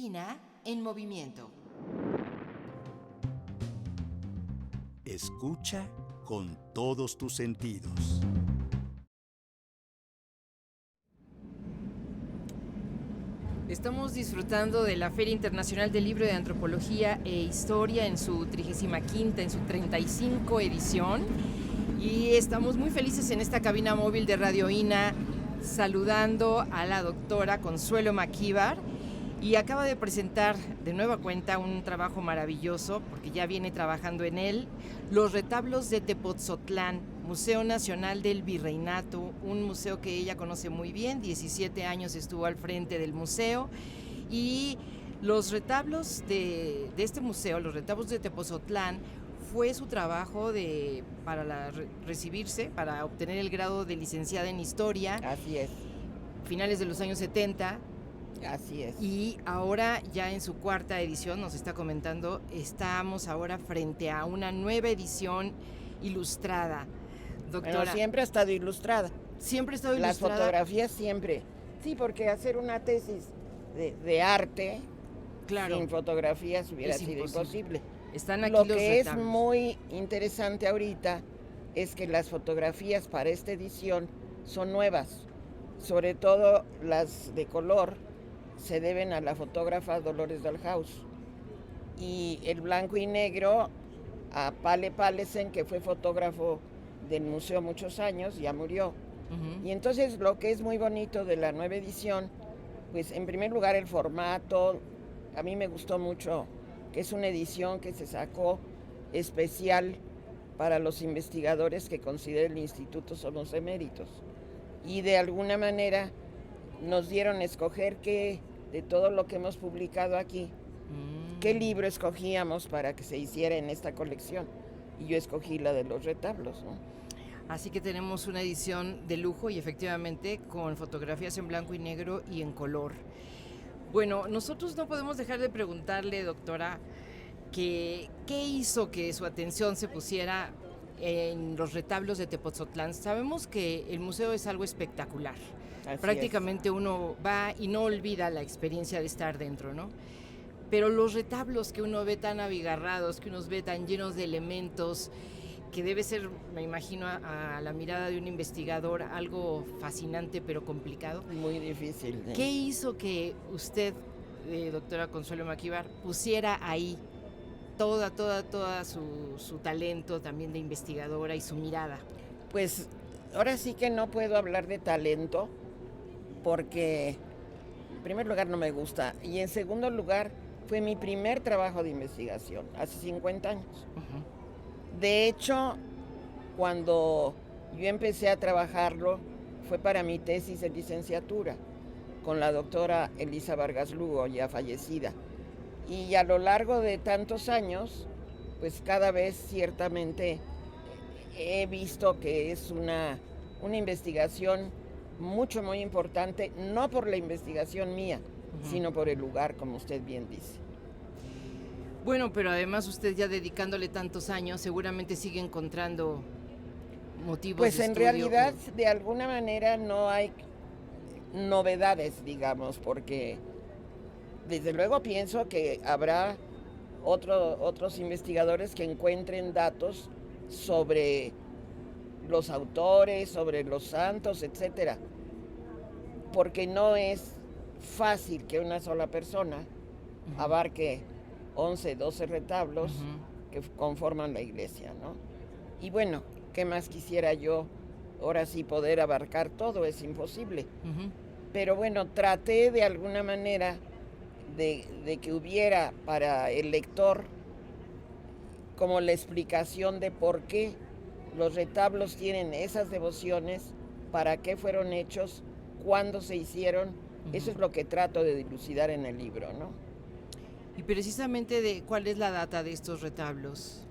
INA en movimiento. Escucha con todos tus sentidos. Estamos disfrutando de la Feria Internacional del Libro de Antropología e Historia en su 35ª, en su 35 edición. Y estamos muy felices en esta cabina móvil de Radio INA, saludando a la doctora Consuelo Maquíbar. Y acaba de presentar de nueva cuenta un trabajo maravilloso, porque ya viene trabajando en él, Los retablos de Tepotzotlán, Museo Nacional del Virreinato, un museo que ella conoce muy bien, 17 años estuvo al frente del museo, y los retablos de este museo, los retablos de Tepotzotlán, fue su trabajo para recibirse, para obtener el grado de licenciada en Historia. Así es. Finales de los años 70. Así es. Y ahora ya en su 4ª edición, nos está comentando, estamos ahora frente a una nueva edición ilustrada. Doctora. Pero siempre ha estado ilustrada. Siempre ha estado Las ilustrada. Las fotografías siempre. Sí, porque hacer una tesis de arte, claro, sin fotografías hubiera sido imposible. Están aquí Lo los que retablos. Es muy interesante ahorita es que las fotografías para esta edición son nuevas, sobre todo las de color. Se deben a la fotógrafa Dolores Dalhaus, y el blanco y negro a Pale Palesen, que fue fotógrafo del museo muchos años, ya murió. Uh-huh. Y entonces lo que es muy bonito de la nueva edición, pues en primer lugar el formato, a mí me gustó mucho, que es una edición que se sacó especial para los investigadores que considera el instituto son los eméritos, y de alguna manera nos dieron a escoger de todo lo que hemos publicado aquí, qué libro escogíamos para que se hiciera en esta colección. Y yo escogí la de los retablos, ¿no? Así que tenemos una edición de lujo y efectivamente con fotografías en blanco y negro y en color. Bueno, nosotros no podemos dejar de preguntarle, doctora, ¿qué hizo que su atención se pusiera en los retablos de Tepotzotlán? Sabemos que el museo es algo espectacular. Así prácticamente es. Uno va y no olvida la experiencia de estar dentro, ¿no? Pero los retablos que uno ve tan abigarrados, que uno ve tan llenos de elementos, que debe ser, me imagino, a la mirada de un investigador, algo fascinante pero complicado. Muy difícil. ¿Qué hizo que usted, doctora Consuelo Maquíbar, pusiera ahí toda su talento también de investigadora y su mirada? Pues ahora sí que no puedo hablar de talento, porque en primer lugar no me gusta, y en segundo lugar fue mi primer trabajo de investigación, hace 50 años. Uh-huh. De hecho, cuando yo empecé a trabajarlo, fue para mi tesis de licenciatura, con la doctora Elisa Vargas Lugo, ya fallecida. Y a lo largo de tantos años, pues cada vez ciertamente he visto que es una investigación muy importante, no por la investigación mía, uh-huh, sino por el lugar, como usted bien dice. Bueno, pero además usted ya dedicándole tantos años, seguramente sigue encontrando motivos pues de estudio. Pues en realidad, de alguna manera no hay novedades, digamos, porque desde luego pienso que habrá otros investigadores que encuentren datos sobre los autores, sobre los santos, etcétera, porque no es fácil que una sola persona, uh-huh, abarque 11, 12 retablos, uh-huh, que conforman la iglesia, ¿no? Y bueno, ¿qué más quisiera yo ahora sí poder abarcar todo? Es imposible. Uh-huh. Pero bueno, traté de alguna manera de que hubiera para el lector como la explicación de por qué los retablos tienen esas devociones, para qué fueron hechos, cuándo se hicieron. Uh-huh. Eso es lo que trato de dilucidar en el libro, ¿no? Y precisamente ¿cuál es la data de estos retablos?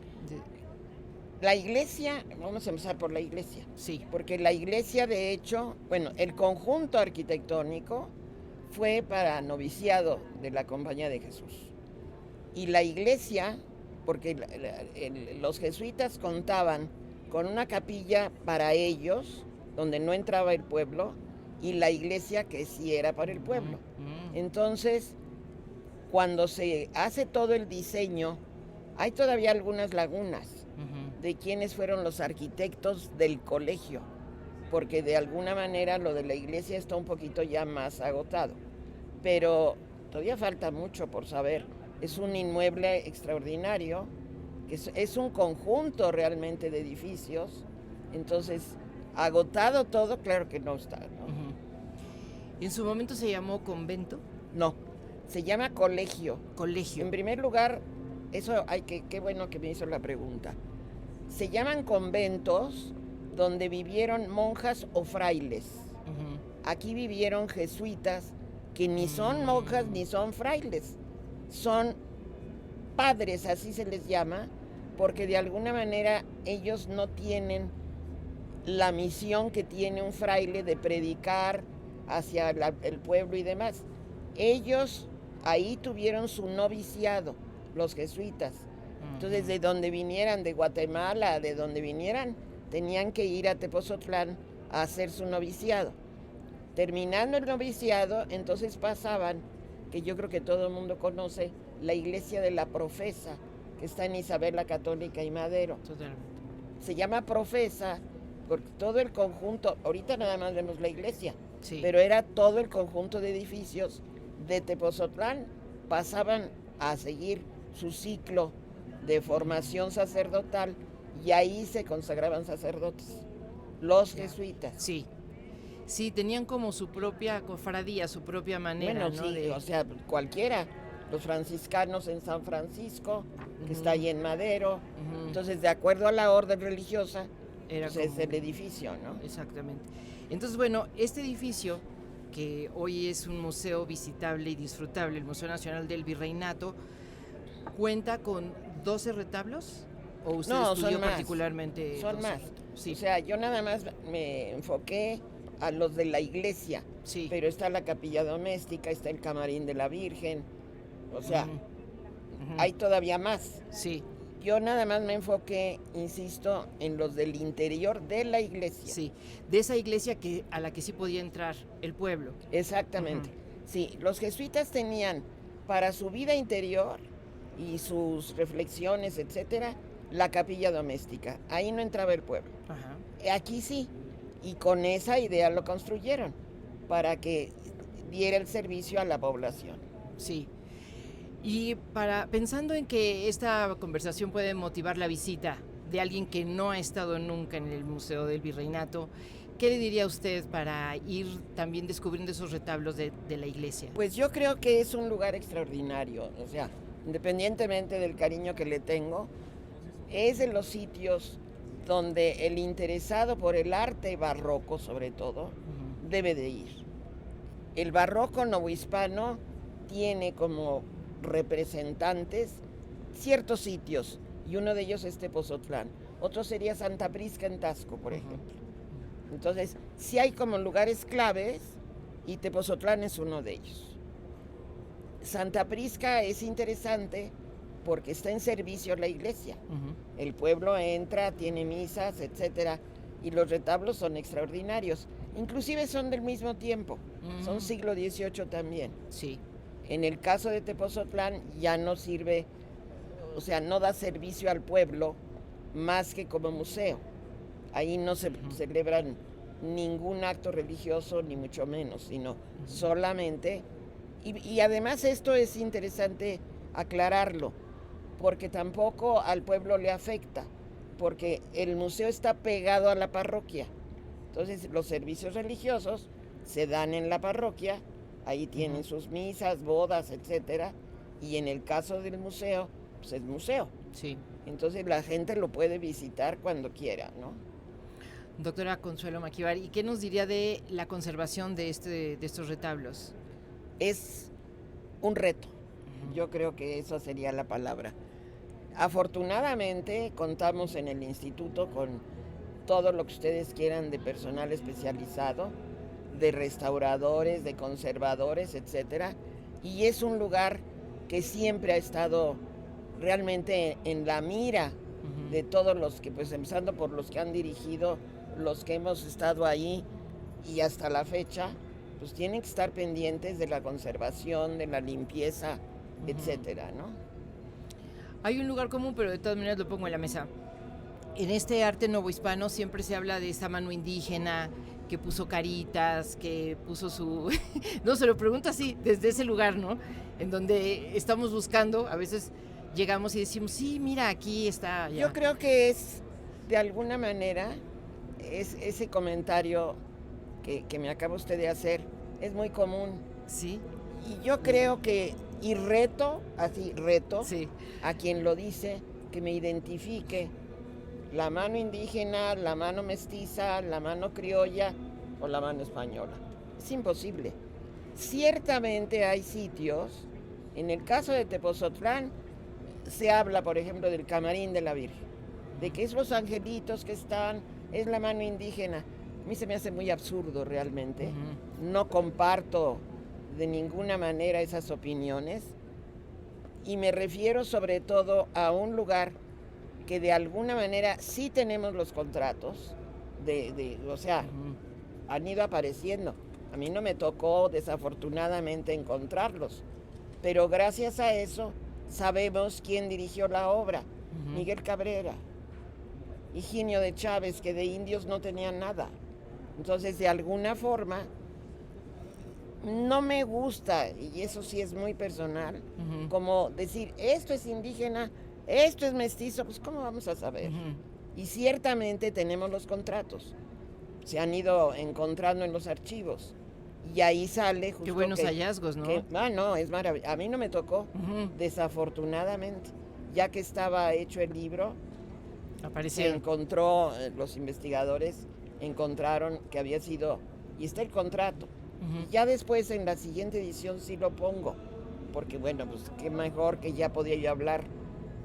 La iglesia, vamos a empezar por la iglesia. Sí. Porque la iglesia, de hecho, bueno, el conjunto arquitectónico fue para noviciado de la Compañía de Jesús. Y la iglesia, porque los jesuitas contaban con una capilla para ellos, donde no entraba el pueblo, y la iglesia que sí era para el pueblo. Entonces, cuando se hace todo el diseño, hay todavía algunas lagunas de quiénes fueron los arquitectos del colegio, porque de alguna manera lo de la iglesia está un poquito ya más agotado, pero todavía falta mucho por saber. Es un inmueble extraordinario, que es un conjunto realmente de edificios, entonces agotado todo, claro que no está, ¿no? ¿En su momento se llamó convento? No, se llama colegio. Colegio. En primer lugar, eso qué bueno que me hizo la pregunta. Se llaman conventos donde vivieron monjas o frailes. Aquí vivieron jesuitas que ni son monjas ni son frailes. Son padres, así se les llama, porque de alguna manera ellos no tienen la misión que tiene un fraile de predicar hacia el pueblo y demás. Ellos ahí tuvieron su noviciado, los jesuitas. Entonces, de donde vinieran, de Guatemala, de donde vinieran, tenían que ir a Tepozotlán a hacer su noviciado. Terminando el noviciado, entonces pasaban, que yo creo que todo el mundo conoce, la iglesia de la Profesa, que está en Isabel la Católica y Madero. Totalmente. Se llama Profesa porque todo el conjunto, ahorita nada más vemos la iglesia, Sí. pero era todo el conjunto de edificios de Tepozotlán, pasaban a seguir su ciclo de formación sacerdotal y ahí se consagraban sacerdotes, los jesuitas. Sí. Sí, tenían como su propia cofradía, su propia manera, Bueno, ¿no? sí, o sea, cualquiera. Los franciscanos en San Francisco, que está ahí en Madero. Entonces, de acuerdo a la orden religiosa, Era pues es como- el edificio, ¿no? Exactamente. Entonces, bueno, este edificio, que hoy es un museo visitable y disfrutable, el Museo Nacional del Virreinato, cuenta con 12 retablos. ¿O usted No, estudió son más. particularmente? Son 12? más. Sí, O sea, yo nada más me enfoqué a los de la iglesia, sí. pero está la capilla doméstica, está el camarín de la Virgen, o sea, Ujú. hay todavía más. Sí, Yo nada más me enfoqué, insisto, en los del interior de la iglesia. sí. De esa iglesia a la que sí podía entrar el pueblo. Exactamente. Sí, los jesuitas tenían para su vida interior y sus reflexiones, etcétera, la capilla doméstica. Ahí no entraba el pueblo. Ajá. Aquí sí. Y con esa idea lo construyeron, para que diera el servicio a la población. Sí. Y pensando en que esta conversación puede motivar la visita de alguien que no ha estado nunca en el Museo del Virreinato, ¿qué le diría a usted para ir también descubriendo esos retablos de la iglesia? Pues yo creo que es un lugar extraordinario, o sea, independientemente del cariño que le tengo, es de los sitios donde el interesado por el arte barroco, sobre todo, debe de ir. El barroco novohispano tiene como representantes ciertos sitios, y uno de ellos es Tepozotlán. Otro sería Santa Prisca en Tasco, por ejemplo. Entonces, sí hay como lugares claves, y Tepozotlán es uno de ellos. Santa Prisca es interesante porque está en servicio la iglesia. El pueblo entra, tiene misas, etcétera, y los retablos son extraordinarios. Inclusive son del mismo tiempo, son siglo XVIII también. Sí. En el caso de Tepozotlán ya no sirve, o sea, no da servicio al pueblo más que como museo. Ahí no se celebran ningún acto religioso, ni mucho menos, sino solamente... Y además esto es interesante aclararlo, porque tampoco al pueblo le afecta, porque el museo está pegado a la parroquia. Entonces los servicios religiosos se dan en la parroquia, ahí tienen sus misas, bodas, etcétera, y en el caso del museo, pues es museo. Sí. Entonces la gente lo puede visitar cuando quiera, ¿no? Doctora Consuelo Maquíbar, ¿y qué nos diría de la conservación de estos retablos? Es un reto, yo creo que esa sería la palabra. Afortunadamente contamos en el instituto con todo lo que ustedes quieran de personal especializado, de restauradores, de conservadores, etcétera, y es un lugar que siempre ha estado realmente en la mira de todos los que, pues empezando por los que han dirigido, los que hemos estado ahí y hasta la fecha, pues tienen que estar pendientes de la conservación, de la limpieza etcétera, ¿no? Hay un lugar común, pero de todas maneras lo pongo en la mesa. En este arte novohispano siempre se habla de esa mano indígena que puso caritas, que puso su... No, se lo pregunto así, desde ese lugar, ¿no? En donde estamos buscando, a veces llegamos y decimos, sí, mira, aquí está. Ya. Yo creo que es, de alguna manera, es ese comentario que me acaba usted de hacer, es muy común. Sí. Y yo creo que, y reto Sí. a quien lo dice, que me identifique la mano indígena, la mano mestiza, la mano criolla o la mano española. Es imposible. Ciertamente hay sitios, en el caso de Tepozotlán, se habla, por ejemplo, del camarín de la Virgen, de que es los angelitos que están, es la mano indígena. A mí se me hace muy absurdo realmente. No comparto de ninguna manera esas opiniones y me refiero sobre todo a un lugar que de alguna manera sí tenemos los contratos, o sea, han ido apareciendo. A mí no me tocó desafortunadamente encontrarlos, pero gracias a eso sabemos quién dirigió la obra. Miguel Cabrera, Higinio de Chávez, que de indios no tenían nada. Entonces, de alguna forma, no me gusta, y eso sí es muy personal, como decir, esto es indígena, esto es mestizo, pues ¿cómo vamos a saber? Y ciertamente tenemos los contratos, se han ido encontrando en los archivos, y ahí sale justo Qué buenos hallazgos, ¿no? No, es maravilloso. A mí no me tocó, desafortunadamente, ya que estaba hecho el libro, se encontró, los investigadores encontraron que había sido, y está el contrato. Y ya después en la siguiente edición sí lo pongo, porque bueno, pues qué mejor que ya podía yo hablar.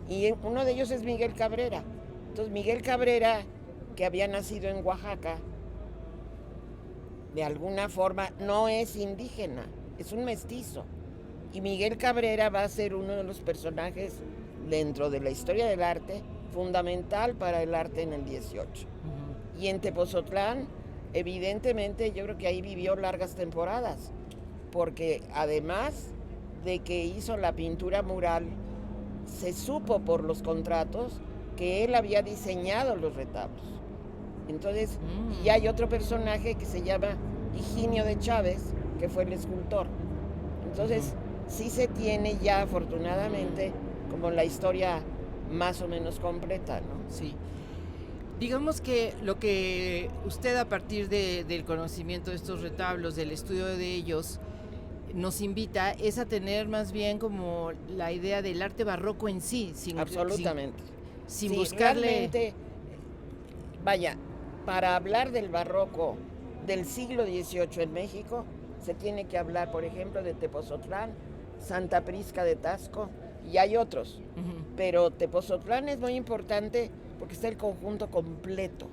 Y uno de ellos es Miguel Cabrera. Entonces Miguel Cabrera, que había nacido en Oaxaca, de alguna forma no es indígena, es un mestizo. Y Miguel Cabrera va a ser uno de los personajes dentro de la historia del arte, fundamental para el arte en el 18. Y en Tepozotlán, evidentemente, yo creo que ahí vivió largas temporadas, porque además de que hizo la pintura mural, se supo por los contratos que él había diseñado los retablos. Entonces, y hay otro personaje que se llama Higinio de Chávez, que fue el escultor. Entonces, sí se tiene ya, afortunadamente, como la historia más o menos completa, ¿no? Sí. Digamos que lo que usted, a partir del conocimiento de estos retablos, del estudio de ellos, nos invita es a tener más bien como la idea del arte barroco en sí. Absolutamente. Sin sí, buscarle... Realmente, vaya, para hablar del barroco del siglo XVIII en México, se tiene que hablar, por ejemplo, de Tepozotlán, Santa Prisca de Tasco, y hay otros. Pero Tepozotlán es muy importante porque está el conjunto completo.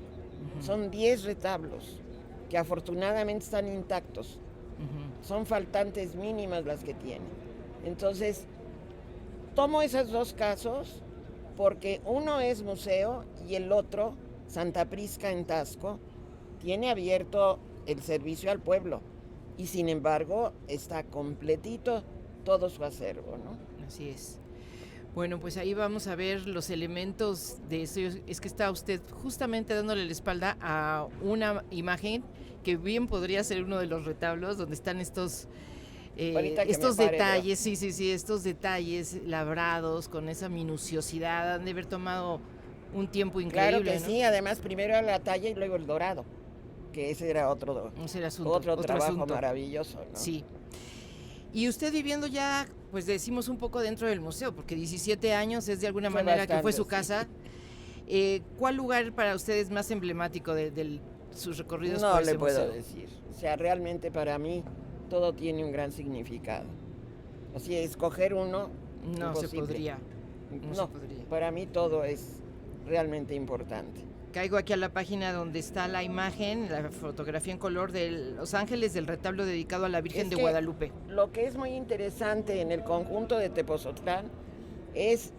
Son 10 retablos que afortunadamente están intactos. Son faltantes mínimas las que tiene. Entonces, tomo esos dos casos porque uno es museo y el otro, Santa Prisca en Tasco, tiene abierto el servicio al pueblo y sin embargo está completito todo su acervo, ¿no? Así es. Bueno, pues ahí vamos a ver los elementos de eso. Es que está usted justamente dándole la espalda a una imagen que bien podría ser uno de los retablos donde están estos detalles, sí, estos detalles labrados con esa minuciosidad. Han de haber tomado un tiempo increíble. Claro que ¿no? sí, además primero la talla y luego el dorado, que ese era otro trabajo asunto maravilloso, ¿no? Sí. Y usted viviendo ya, pues decimos un poco dentro del museo, porque 17 años es de alguna manera bastante, que fue su casa. ¿Cuál lugar para usted es más emblemático de sus recorridos por ese museo? No le puedo decir. O sea, realmente para mí todo tiene un gran significado. Así, escoger uno, no imposible. Se podría. No se podría. Para mí todo es realmente importante. Caigo aquí a la página donde está la imagen, la fotografía en color de Los Ángeles del retablo dedicado a la Virgen de Guadalupe. Lo que es muy interesante en el conjunto de Tepozotlán es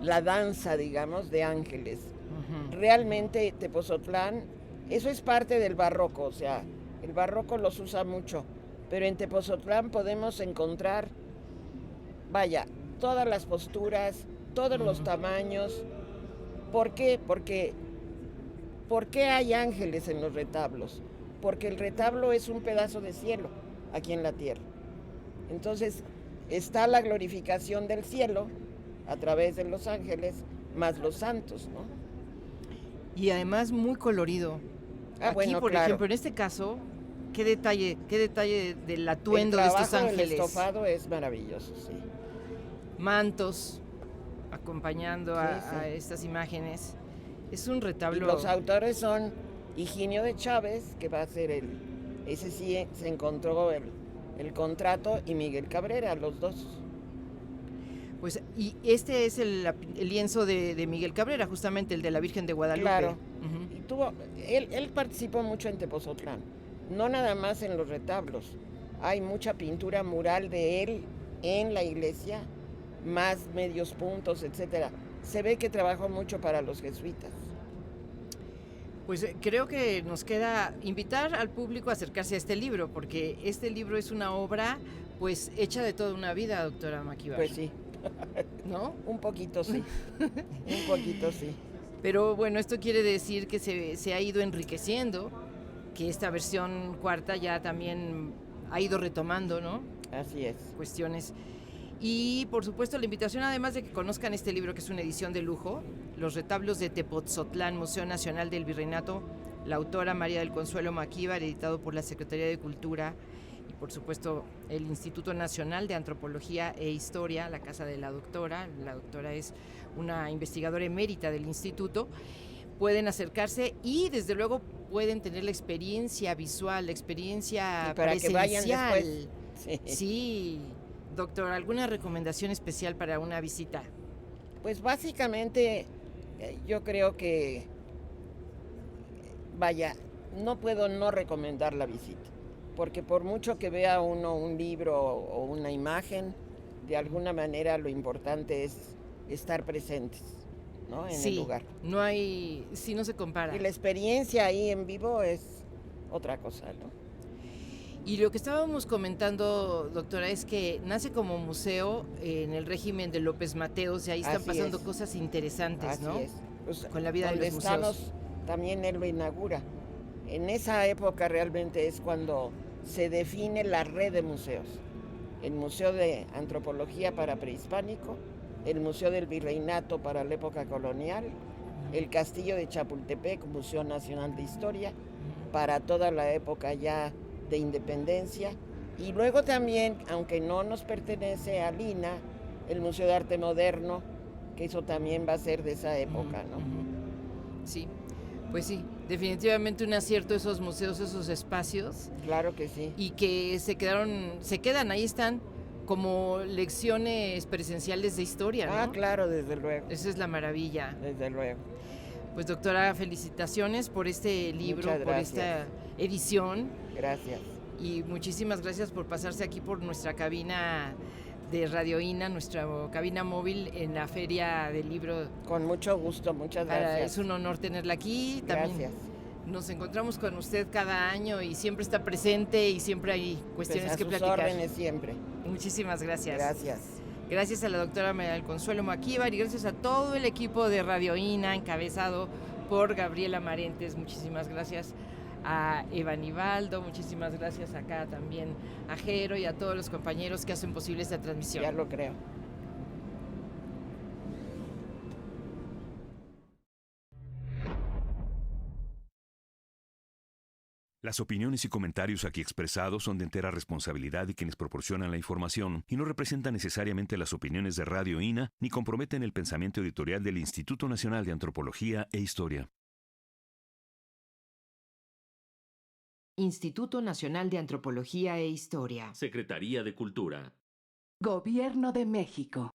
la danza, digamos, de ángeles. Realmente Tepozotlán, eso es parte del barroco, o sea, el barroco los usa mucho, pero en Tepozotlán podemos encontrar, vaya, todas las posturas, todos los tamaños. ¿Por qué? ¿Por qué hay ángeles en los retablos? Porque el retablo es un pedazo de cielo aquí en la tierra. Entonces está la glorificación del cielo a través de los ángeles, más los santos, ¿no? Y además muy colorido. Aquí, Bueno, por claro. ejemplo, en este caso, qué detalle del atuendo de estos El ángeles. estofado es maravilloso, sí. Mantos acompañando a estas imágenes. Es un Y retablo. los autores son Higinio de Chávez, que va a ser ese sí se encontró el contrato, y Miguel Cabrera, los dos. Pues, y este es el lienzo de Miguel Cabrera, justamente el de la Virgen de Guadalupe. Claro. Ujú. Y él participó mucho en Tepozotlán, no nada más en los retablos. Hay mucha pintura mural de él en la iglesia, más medios puntos, etcétera. Se ve que trabajó mucho para los jesuitas. Pues creo que nos queda invitar al público a acercarse a este libro, porque este libro es una obra pues hecha de toda una vida, doctora Maquíbar. Pues sí, ¿No? un poquito sí, un poquito sí. Pero bueno, esto quiere decir que se ha ido enriqueciendo, que esta versión cuarta ya también ha ido retomando, ¿no? Así es. Cuestiones. Y por supuesto la invitación, además de que conozcan este libro, que es una edición de lujo, Los retablos de Tepozotlán, Museo Nacional del Virreinato, la autora María del Consuelo Maquíbar, editado por la Secretaría de Cultura, y por supuesto el Instituto Nacional de Antropología e Historia, la casa de la doctora. La doctora es una investigadora emérita del instituto. Pueden acercarse y desde luego pueden tener la experiencia visual, la experiencia Y para presencial. que vayan después. Sí. Sí, doctor, ¿alguna recomendación especial para una visita? Pues básicamente yo creo que, vaya, no puedo no recomendar la visita, porque por mucho que vea uno un libro o una imagen, de alguna manera lo importante es estar presentes, ¿no? En el lugar. No hay, sí, no se compara. Y la experiencia ahí en vivo es otra cosa, ¿no? Y lo que estábamos comentando, doctora, es que nace como museo en el régimen de López Mateos, y ahí están pasando cosas interesantes, Así ¿no? es. Pues, con la vida de donde los estamos, museos. también él lo inaugura. En esa época realmente es cuando se define la red de museos. El Museo de Antropología para Prehispánico, el Museo del Virreinato para la época colonial, el Castillo de Chapultepec, Museo Nacional de Historia, para toda la época ya de independencia. Y luego también, aunque no nos pertenece a Lina, el Museo de Arte Moderno, que eso también va a ser de esa época, ¿no? Sí, pues sí, definitivamente un acierto esos museos, esos espacios. Claro que sí. Y que se quedan, ahí están, como lecciones presenciales de historia, ¿no? Ah, claro, desde luego. Esa es la maravilla. Desde luego. Pues doctora, felicitaciones por este libro, Muchas por gracias. esta edición. Gracias. Y muchísimas gracias por pasarse aquí por nuestra cabina de Radio INA, nuestra cabina móvil en la Feria del Libro. Con mucho gusto, muchas gracias. Es un honor tenerla aquí. También Gracias. nos encontramos con usted cada año y siempre está presente y siempre hay cuestiones Pues a que sus platicar. órdenes siempre. Muchísimas gracias. Gracias. Gracias a la doctora María del Consuelo Maquíbar y gracias a todo el equipo de Radio INA, encabezado por Gabriela Marentes. Muchísimas gracias a Eva Nivaldo, muchísimas gracias acá también a Jero y a todos los compañeros que hacen posible esta transmisión. Ya lo creo. Las opiniones y comentarios aquí expresados son de entera responsabilidad de quienes proporcionan la información y no representan necesariamente las opiniones de Radio INA ni comprometen el pensamiento editorial del Instituto Nacional de Antropología e Historia. Instituto Nacional de Antropología e Historia. Secretaría de Cultura. Gobierno de México.